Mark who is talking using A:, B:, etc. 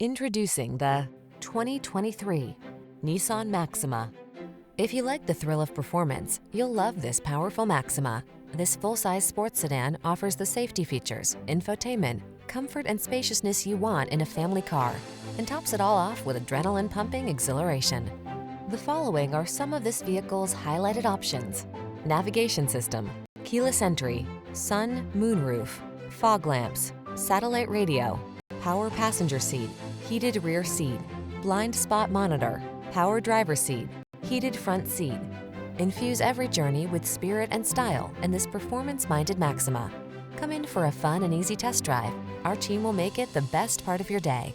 A: Introducing the 2023 Nissan Maxima. If you like the thrill of performance, you'll love this powerful Maxima. This full-size sports sedan offers the safety features, infotainment, comfort and spaciousness you want in a family car, and tops it all off with adrenaline-pumping exhilaration. The following are some of this vehicle's highlighted options: navigation system, keyless entry, sun, moonroof, fog lamps, satellite radio, power passenger seat, heated rear seat, blind spot monitor, power driver seat, heated front seat. Infuse every journey with spirit and style in this performance-minded Maxima. Come in for a fun and easy test drive. Our team will make it the best part of your day.